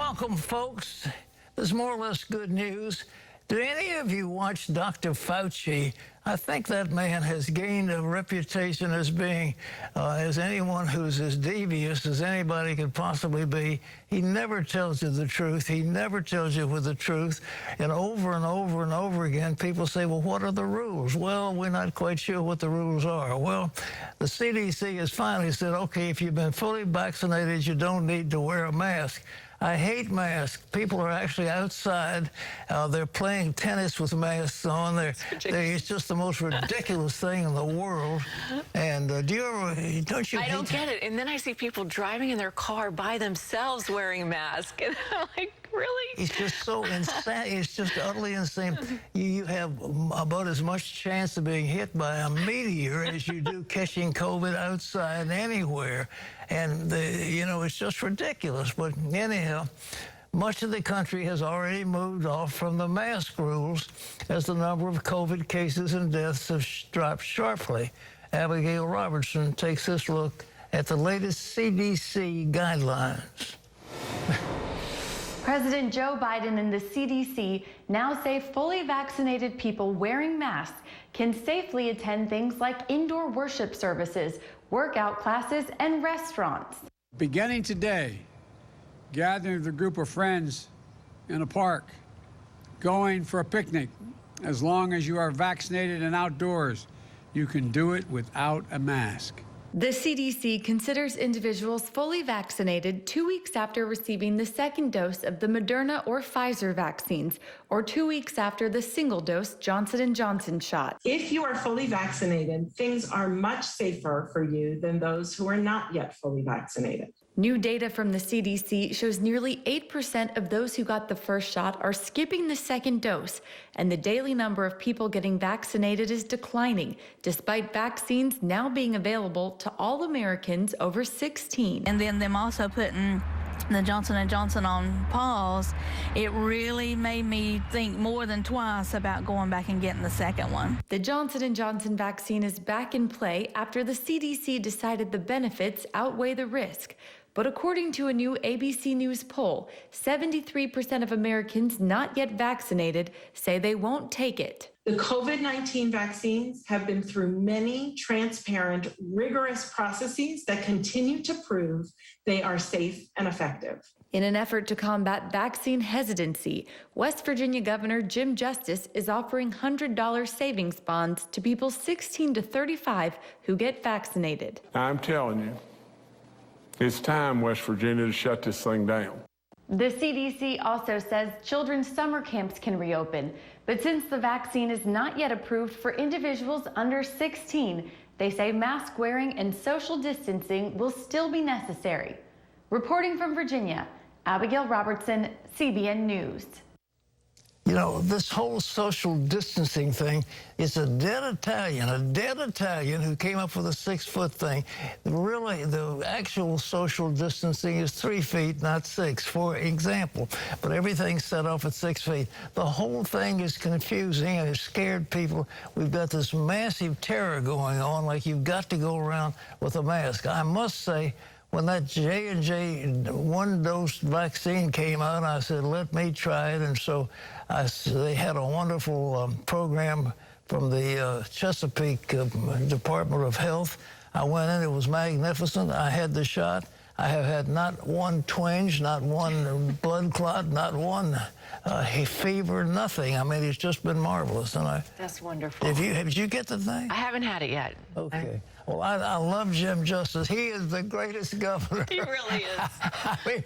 welcome, folks. There's more or less good news. Do any of you watch Dr. Fauci? I think that man has gained a reputation as being, as anyone who's as devious as anybody could possibly be. He never tells you the truth. He never tells you with the truth. And over and over and over again, people say, well, what are the rules? Well, we're not quite sure what the rules are. Well, the CDC has finally said, okay, if you've been fully vaccinated, you don't need to wear a mask. I hate masks. People are actually outside. They're playing tennis with masks on. It's just the most ridiculous thing in the world. And don't you? I don't get it. And then I see people driving in their car by themselves wearing a mask. And I'm like, really? It's just so insane. It's just utterly insane. You have about as much chance of being hit by a meteor as you do catching COVID outside anywhere. And, it's just ridiculous. But anyhow, much of the country has already moved off from the mask rules as the number of COVID cases and deaths have dropped sharply. Abigail Robertson takes this look at the latest CDC guidelines. President Joe Biden and the CDC now say fully vaccinated people wearing masks can safely attend things like indoor worship services, workout classes, and restaurants. Beginning today, gathering with a group of friends in a park, going for a picnic, as long as you are vaccinated and outdoors, you can do it without a mask. The CDC considers individuals fully vaccinated 2 weeks after receiving the second dose of the Moderna or Pfizer vaccines, or 2 weeks after the single-dose Johnson & Johnson shot. If you are fully vaccinated, things are much safer for you than those who are not yet fully vaccinated. New data from the CDC shows nearly 8% of those who got the first shot are skipping the second dose, and the daily number of people getting vaccinated is declining, despite vaccines now being available to all Americans over 16. And then them also putting the Johnson & Johnson on pause, it really made me think more than twice about going back and getting the second one. The Johnson & Johnson vaccine is back in play after the CDC decided the benefits outweigh the risk. But according to a new ABC News poll, 73% of Americans not yet vaccinated say they won't take it. The COVID-19 vaccines have been through many transparent, rigorous processes that continue to prove they are safe and effective. In an effort to combat vaccine hesitancy, West Virginia Governor Jim Justice is offering $100 savings bonds to people 16 to 35 who get vaccinated. I'm telling you, it's time, West Virginia, to shut this thing down. The CDC also says children's summer camps can reopen, but since the vaccine is not yet approved for individuals under 16, they say mask wearing and social distancing will still be necessary. Reporting from Virginia, Abigail Robertson, CBN News. You know, this whole social distancing thing is a dead Italian who came up with a 6-foot thing. Really, the actual social distancing is 3 feet, not 6, for example. But everything's set off at 6 feet. The whole thing is confusing and it scared people. We've got this massive terror going on, like you've got to go around with a mask. I must say, when that J&J one-dose vaccine came out, I said, let me try it. And so they had a wonderful program from the Chesapeake Department of Health. I went in, it was magnificent. I had the shot. I have had not one twinge, not one blood clot, not one fever, nothing. I mean, it's just been marvelous. And That's wonderful. Did you get the thing? I haven't had it yet. Okay. Well, I love Jim Justice. He is the greatest governor. He really is. I mean,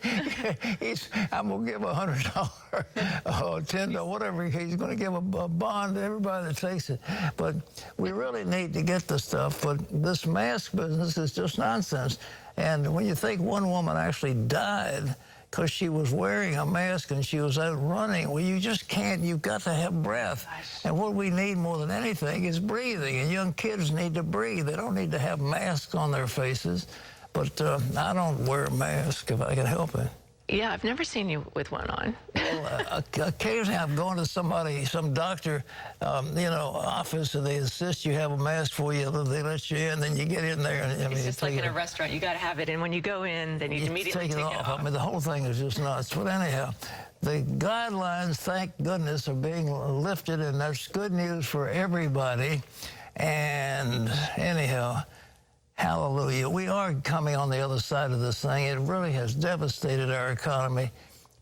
I'm going to give $100 or $10, whatever. He's going to give a bond to everybody that takes it. But we really need to get the stuff. But this mask business is just nonsense. And when you think one woman actually died because she was wearing a mask and she was out running, well, you just can't. You've got to have breath. And what we need more than anything is breathing. And young kids need to breathe. They don't need to have masks on their faces. But I don't wear a mask if I can help it. Yeah, I've never seen you with one on. Well, occasionally I'm going to somebody, some doctor, office, and they insist you have a mask for you. They let you in, then you get in there. And, It's just like in a restaurant. You got to have it. And when you go in, then you immediately take it off. I mean, the whole thing is just nuts. But anyhow, the guidelines, thank goodness, are being lifted, and that's good news for everybody. And anyhow, hallelujah. We are coming on the other side of this thing. It really has devastated our economy,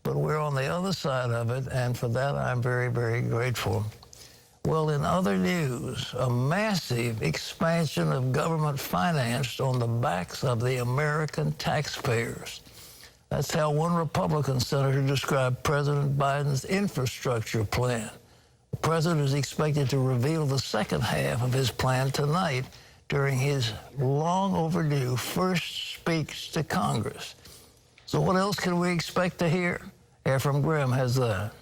but we're on the other side of it, and for that I'm very, very grateful. Well, in other news, a massive expansion of government finance on the backs of the American taxpayers. That's how one Republican senator described President Biden's infrastructure plan. The president is expected to reveal the second half of his plan tonight during his long overdue first speech to Congress. So what else can we expect to hear? Ephraim Graham has that.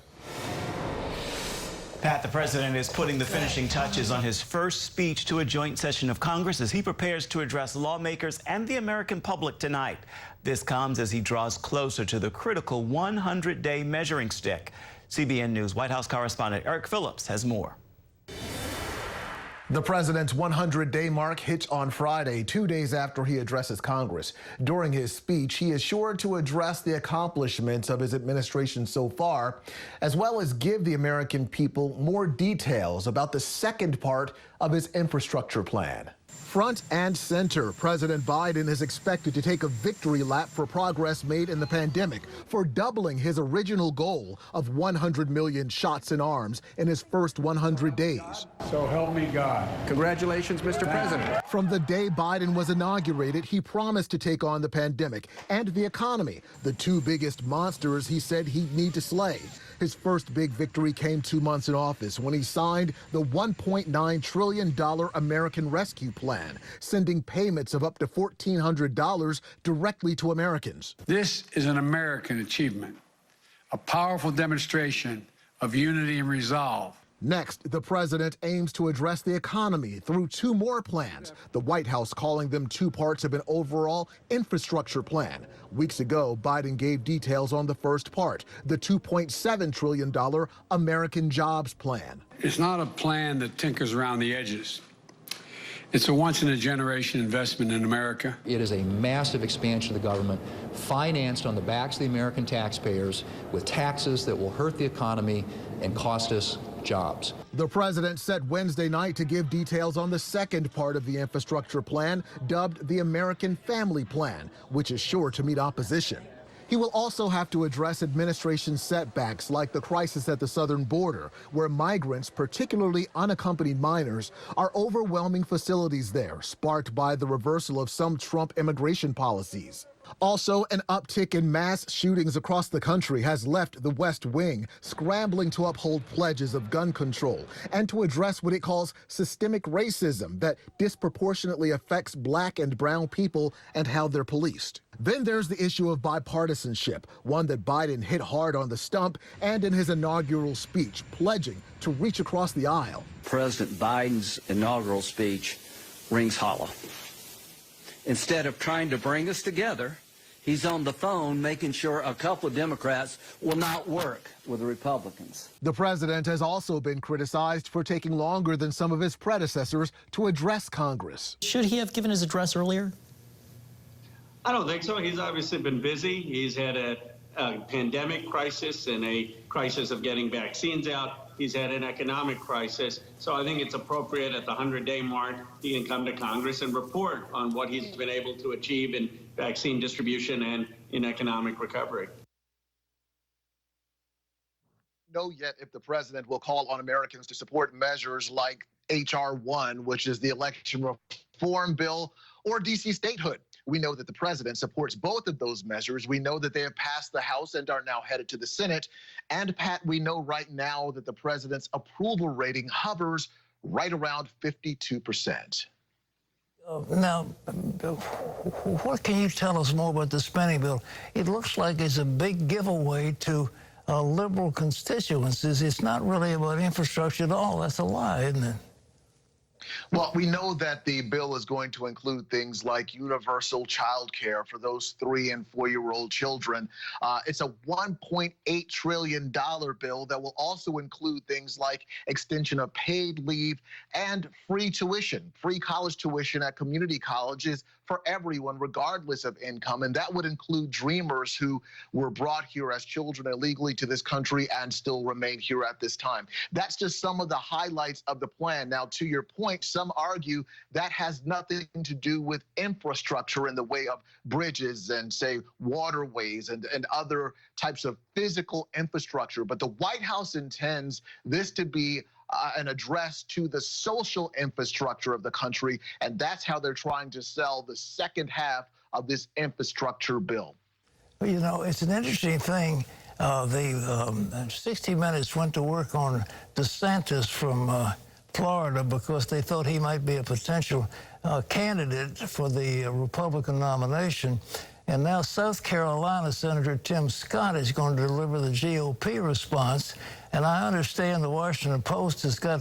Pat, the president is putting the finishing touches on his first speech to a joint session of Congress as he prepares to address lawmakers and the American public tonight. This comes as he draws closer to the critical 100-day measuring stick. CBN News White House correspondent Eric Phillips has more. The president's 100-day mark hits on Friday, 2 days after he addresses Congress. During his speech, he is sure to address the accomplishments of his administration so far, as well as give the American people more details about the second part of his infrastructure plan. Front and center, President Biden is expected to take a victory lap for progress made in the pandemic, for doubling his original goal of 100 million shots in arms in his first 100 days. So help me God. Congratulations, Mr. President. From the day Biden was inaugurated, he promised to take on the pandemic and the economy, the two biggest monsters he said he'd need to slay. His first big victory came 2 months in office when he signed the $1.9 trillion American Rescue Plan, sending payments of up to $1,400 directly to Americans. This is an American achievement, a powerful demonstration of unity and resolve. Next, the president aims to address the economy through two more plans, the White House calling them two parts of an overall infrastructure plan. Weeks ago, Biden gave details on the first part, the $2.7 trillion American Jobs Plan. It's not a plan that tinkers around the edges. It's a once-in-a-generation investment in America. It is a massive expansion of the government, financed on the backs of the American taxpayers with taxes that will hurt the economy and cost us jobs. The president said Wednesday night to give details on the second part of the infrastructure plan, dubbed the American Family Plan, which is sure to meet opposition. He will also have to address administration setbacks like the crisis at the southern border, where migrants, particularly unaccompanied minors, are overwhelming facilities there, sparked by the reversal of some Trump immigration policies. Also, an uptick in mass shootings across the country has left the West Wing scrambling to uphold pledges of gun control and to address what it calls systemic racism that disproportionately affects black and brown people and how they're policed. Then there's the issue of bipartisanship, one that Biden hit hard on the stump and in his inaugural speech, pledging to reach across the aisle. President Biden's inaugural speech rings hollow. Instead of trying to bring us together, he's on the phone making sure a couple of Democrats will not work with the Republicans. The president has also been criticized for taking longer than some of his predecessors to address Congress. Should he have given his address earlier? I don't think so. He's obviously been busy. He's had a pandemic crisis and a crisis of getting vaccines out. He's had an economic crisis. So I think it's appropriate at the 100-day mark, he can come to Congress and report on what he's been able to achieve in vaccine distribution and in economic recovery. Know yet if the president will call on Americans to support measures like H.R. 1, which is the election reform bill, or D.C. statehood. We know that the president supports both of those measures. We know that they have passed the House and are now headed to the Senate. And, Pat, we know right now that the president's approval rating hovers right around 52%. Now, what can you tell us more about the spending bill? It looks like it's a big giveaway to liberal constituencies. It's not really about infrastructure at all. That's a lie, isn't it? Well, we know that the bill is going to include things like universal child care for those 3- and 4-year-old children. It's a $1.8 trillion bill that will also include things like extension of paid leave and free tuition, free college tuition at community colleges for everyone, regardless of income. And that would include dreamers who were brought here as children illegally to this country and still remain here at this time. That's just some of the highlights of the plan. Now, to your point, some argue that has nothing to do with infrastructure in the way of bridges and, say, waterways and other types of physical infrastructure. But the White House intends this to be an address to the social infrastructure of the country, and that's how they're trying to sell the second half of this infrastructure bill. Well, you know, it's an interesting thing. 60 Minutes went to work on DeSantis from Florida because they thought he might be a potential candidate for the Republican nomination. And now South Carolina Senator Tim Scott is going to deliver the GOP response. And I understand the Washington Post has got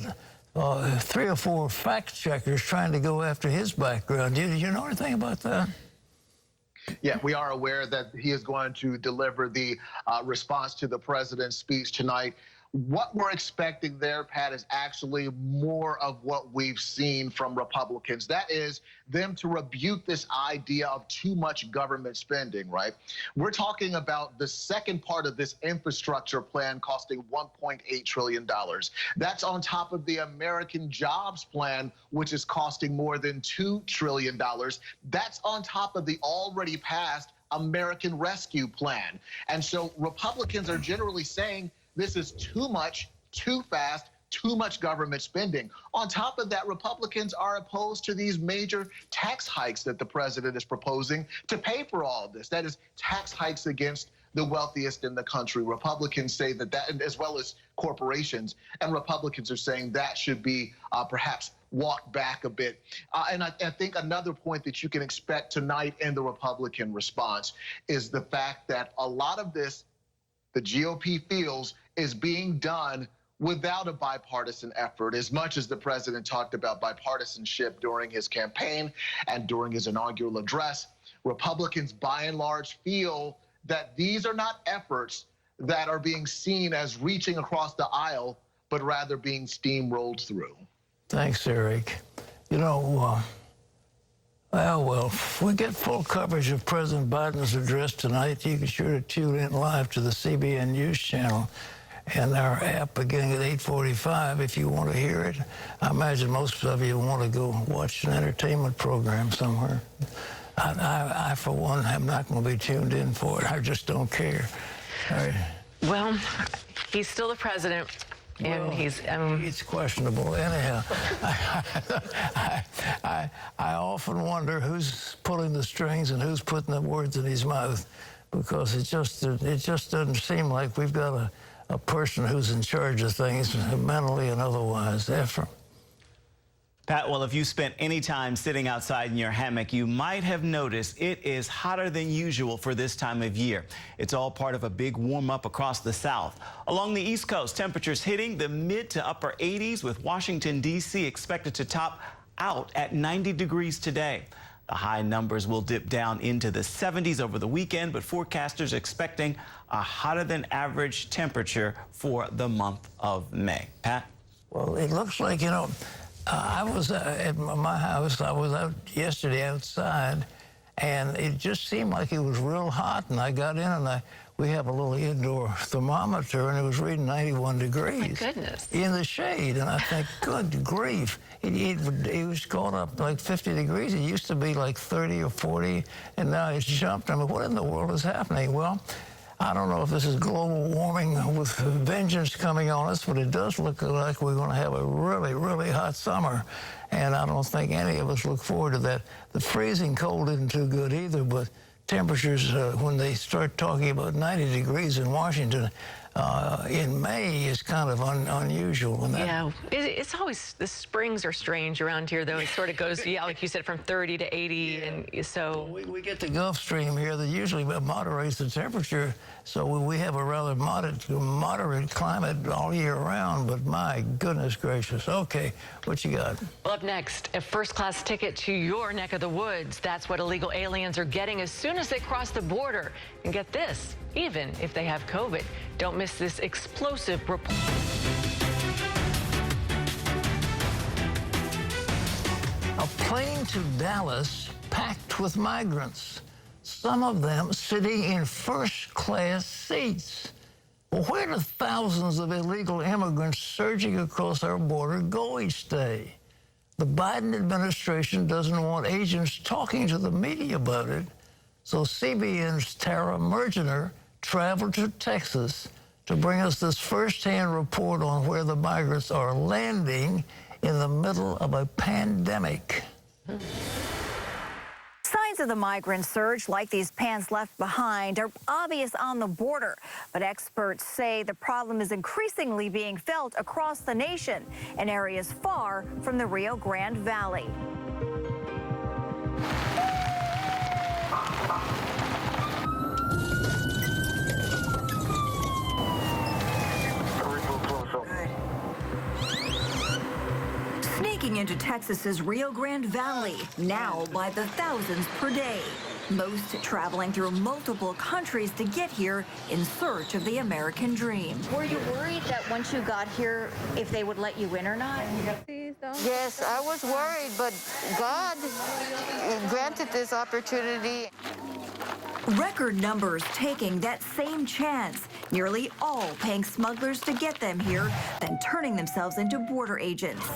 3 or 4 fact checkers trying to go after his background. Do you know anything about that? Yeah, we are aware that he is going to deliver the response to the president's speech tonight. What we're expecting there, Pat, is actually more of what we've seen from Republicans. That is them to rebuke this idea of too much government spending, right? We're talking about the second part of this infrastructure plan costing $1.8 trillion. That's on top of the American Jobs Plan, which is costing more than $2 trillion. That's on top of the already passed American Rescue Plan. And so Republicans are generally saying this is too much, too fast, too much government spending. On top of that, Republicans are opposed to these major tax hikes that the president is proposing to pay for all of this. That is tax hikes against the wealthiest in the country. Republicans say that, as well as corporations, and Republicans are saying that should be perhaps walked back a bit. And I think another point that you can expect tonight in the Republican response is the fact that a lot of this, the GOP feels, is being done without a bipartisan effort. As much as the president talked about bipartisanship during his campaign and during his inaugural address, Republicans by and large feel that these are not efforts that are being seen as reaching across the aisle, but rather being steamrolled through. Thanks, Eric. You know, well, if we get full coverage of President Biden's address tonight, you can sure to tune in live to the CBN News channel and our app beginning at 8:45 if you want to hear it. I imagine most of you want to go watch an entertainment program somewhere. I for one, am not going to be tuned in for it. I just don't care. All right. Well, he's still the president. And well, he's it's questionable. Anyhow, I often wonder who's pulling the strings and who's putting the words in his mouth, because it just doesn't seem like we've got a person who's in charge of things mentally and otherwise. Ephraim. Pat, well, if you spent any time sitting outside in your hammock, you might have noticed it is hotter than usual for this time of year. It's all part of a big warm up across the South. Along the East Coast, temperatures hitting the mid to upper 80s, with Washington, D.C. expected to top out at 90 degrees today. The high numbers will dip down into the 70s over the weekend, but forecasters expecting a hotter than average temperature for the month of May. Pat? Well, it looks like, you know, I was at my house. I was out yesterday outside, and it just seemed like it was real hot. And I got in, and we have a little indoor thermometer, and it was reading 91 degrees. My goodness. In the shade. And I think, good grief. It was going up like 50 degrees. It used to be like 30 or 40, and now it's jumped. I mean, what in the world is happening? Well, I don't know if this is global warming with vengeance coming on us, but it does look like we're going to have a really, really hot summer. And I don't think any of us look forward to that. The freezing cold isn't too good either, but temperatures, when they start talking about 90 degrees in Washington, in May is kind of unusual. And that, Yeah, it's always, the springs are strange around here, though. It sort of goes, yeah, like you said, from 30 to 80, and so... We get the Gulf Stream here that usually moderates the temperature, so we have a rather moderate climate all year round, but my goodness gracious. Okay, what you got? Well, up next, a first-class ticket to your neck of the woods. That's what illegal aliens are getting as soon as they cross the border. And get this, even if they have COVID. Don't miss this explosive report. A plane to Dallas packed with migrants, some of them sitting in first-class seats. Well, where do thousands of illegal immigrants surging across our border go each day? The Biden administration doesn't want agents talking to the media about it, so CBN's Tara Mergener traveled to Texas to bring us this first-hand report on where the migrants are landing in the middle of a pandemic. Signs of the migrant surge, like these pans left behind, are obvious on the border. But experts say the problem is increasingly being felt across the nation in areas far from the Rio Grande Valley. Sneaking into Texas's Rio Grande Valley, now by the thousands per day. Most traveling through multiple countries to get here in search of the American dream. Were you worried that once you got here, if they would let you in or not? Yes, I was worried, but God granted this opportunity. Record numbers taking that same chance, nearly all paying smugglers to get them here, then turning themselves into border agents.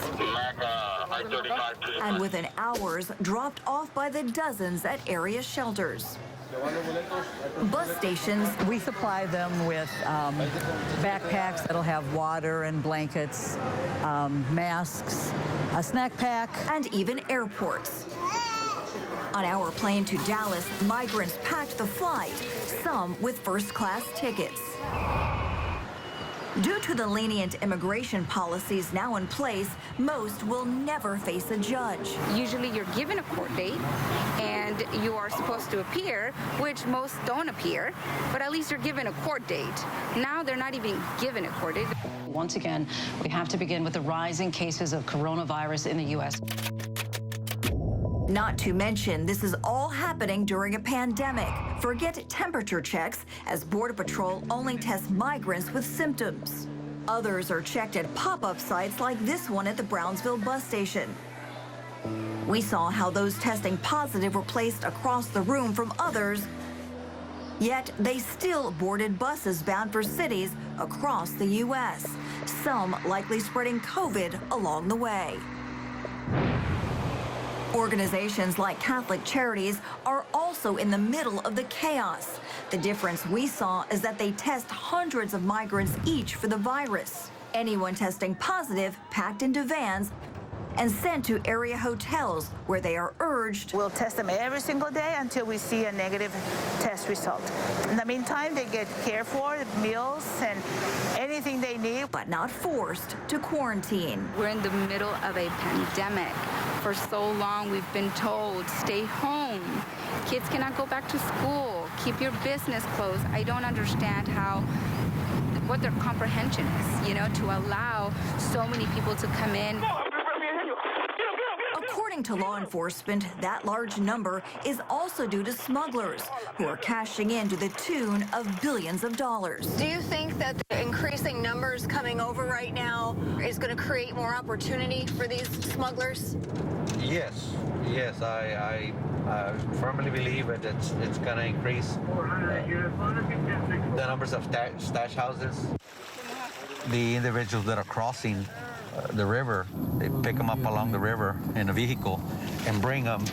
And within hours, dropped off by the dozens at area shelters. Bus stations. We supply them with backpacks that'll have water and blankets, masks, a snack pack. And even airports. On our plane to Dallas, migrants packed the flight, some with first-class tickets. Due to the lenient immigration policies now in place, most will never face a judge. Usually you're given a court date and you are supposed to appear, which most don't appear, but at least you're given a court date. Now they're not even given a court date. Once again, we have to begin with the rising cases of coronavirus in the U.S. Not to mention, this is all happening during a pandemic. Forget temperature checks, as Border Patrol only tests migrants with symptoms. Others are checked at pop-up sites like this one at the Brownsville bus station. We saw how those testing positive were placed across the room from others, yet they still boarded buses bound for cities across the U.S., some likely spreading COVID along the way. Organizations like Catholic Charities are also in the middle of the chaos. The difference we saw is that they test hundreds of migrants each for the virus. Anyone testing positive packed into vans and sent to area hotels where they are urged. We'll test them every single day until we see a negative test result. In the meantime, they get cared for, meals and anything they need. But not forced to quarantine. We're in the middle of a pandemic. For so long, we've been told, stay home. Kids cannot go back to school. Keep your business closed. I don't understand what their comprehension is, to allow so many people to come in. According to law enforcement, that large number is also due to smugglers who are cashing in to the tune of billions of dollars. Do you think that the increasing numbers coming over right now is going to create more opportunity for these smugglers? Yes, I firmly believe that it's going to increase the numbers of stash houses. The individuals that are crossing the river, they pick them up along the river in a vehicle and bring them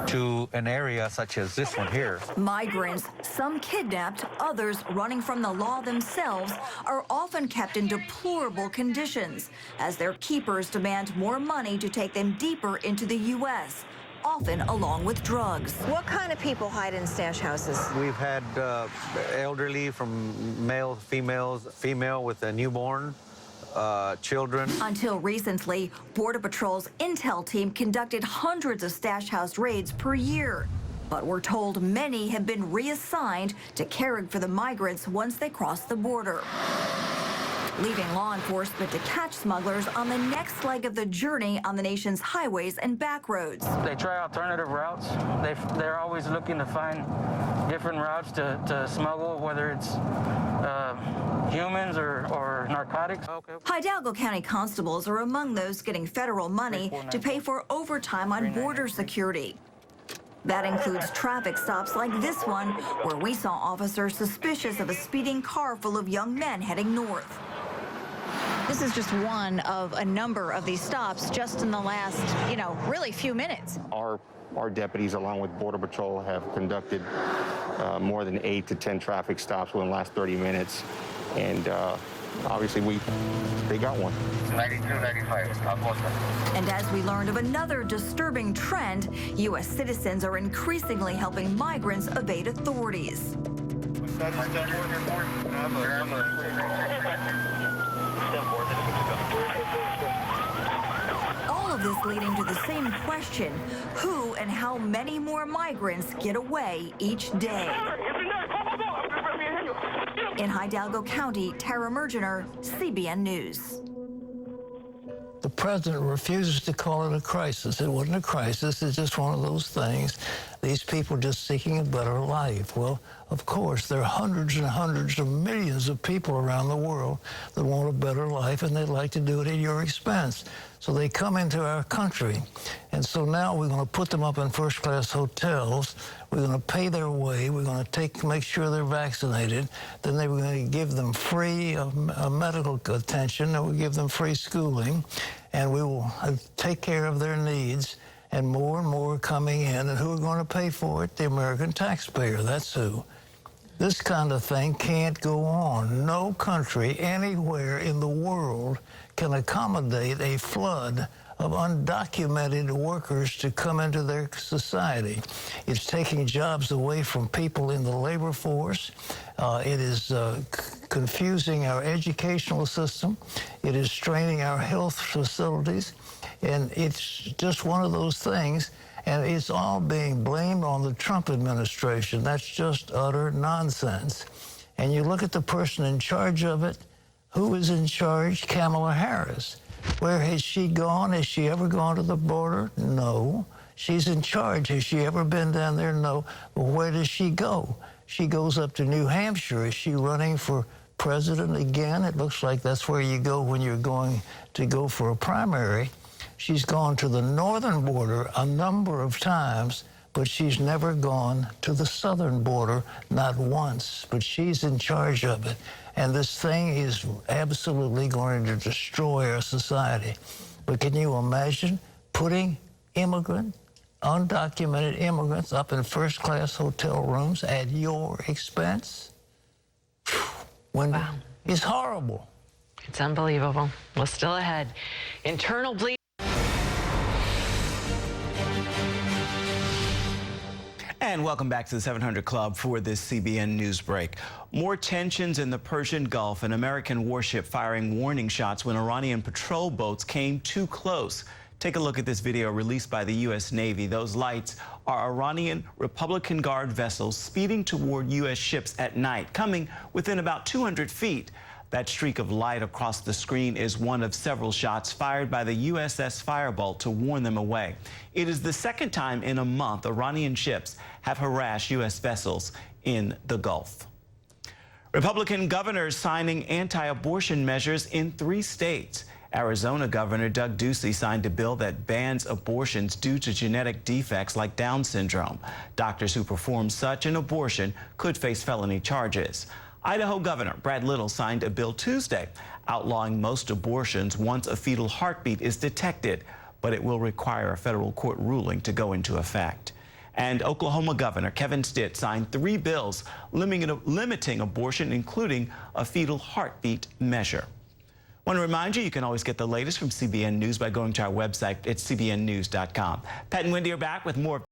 to an area such as this one here. Migrants, some kidnapped, others running from the law themselves, are often kept in deplorable conditions as their keepers demand more money to take them deeper into the U.S., often along with drugs. What kind of people hide in stash houses? We've had elderly from males, females, female with a newborn, children. Until recently, Border Patrol's intel team conducted hundreds of stash house raids per year. But we're told many have been reassigned to caring for the migrants once they cross the border, leaving law enforcement to catch smugglers on the next leg of the journey on the nation's highways and back roads. They try alternative routes. They're always looking to find different routes to smuggle, whether it's humans or narcotics. Hidalgo County constables are among those getting federal money to pay for overtime on border security. That includes traffic stops like this one, where we saw officers suspicious of a speeding car full of young men heading north. This is just one of a number of these stops just in the last, really few minutes. Our deputies, along with Border Patrol, have conducted more than 8 to 10 traffic stops within the last 30 minutes. And obviously, they got one. 92, 95, stop motion. And as we learned of another disturbing trend, U.S. citizens are increasingly helping migrants evade authorities. All of this leading to the same question: who and how many more migrants get away each day? In Hidalgo County, Tara Mergener, CBN News. The president refuses to call it a crisis. It wasn't a crisis. It's just one of those things. These people just seeking a better life. Well, of course, there are hundreds and hundreds of millions of people around the world that want a better life, and they'd like to do it at your expense. So they come into our country, and so now we're going to put them up in first-class hotels. We're going to pay their way. We're going to make sure they're vaccinated. Then we're going to give them free medical attention, and we'll give them free schooling, and we will take care of their needs. And more coming in, and who are going to pay for it? The American taxpayer. That's who. This kind of thing can't go on. No country anywhere in the world can accommodate a flood of undocumented workers to come into their society. It's taking jobs away from people in the labor force. It is confusing our educational system. It is straining our health facilities. And it's just one of those things, and it's all being blamed on the Trump administration. That's just utter nonsense. And you look at the person in charge of it. Who is in charge? Kamala Harris. Where has she gone? Has she ever gone to the border? No. She's in charge. Has she ever been down there? No. But where does she go? She goes up to New Hampshire. Is she running for president again? It looks like that's where you go when you're going to go for a primary. She's gone to the northern border a number of times, but she's never gone to the southern border, not once. But she's in charge of it. And this thing is absolutely going to destroy our society. But can you imagine putting undocumented immigrants up in first-class hotel rooms at your expense? Wow. It's horrible. It's unbelievable. Well, still ahead. Internal bleeding. And welcome back to the 700 Club for this CBN News break. More tensions in the Persian Gulf, an American warship firing warning shots when Iranian patrol boats came too close. Take a look at this video released by the U.S. Navy. Those lights are Iranian Republican Guard vessels speeding toward U.S. ships at night, coming within about 200 feet. That streak of light across the screen is one of several shots fired by the USS Firebolt to warn them away. It is the second time in a month Iranian ships have harassed U.S. vessels in the Gulf. Republican governors signing anti-abortion measures in 3 states. Arizona Governor Doug Ducey signed a bill that bans abortions due to genetic defects like Down syndrome. Doctors who perform such an abortion could face felony charges. Idaho Governor Brad Little signed a bill Tuesday outlawing most abortions once a fetal heartbeat is detected, but it will require a federal court ruling to go into effect. And Oklahoma Governor Kevin Stitt signed 3 bills limiting abortion, including a fetal heartbeat measure. Want to remind you, you can always get the latest from CBN News by going to our website at cbnnews.com. Pat and Wendy are back with more.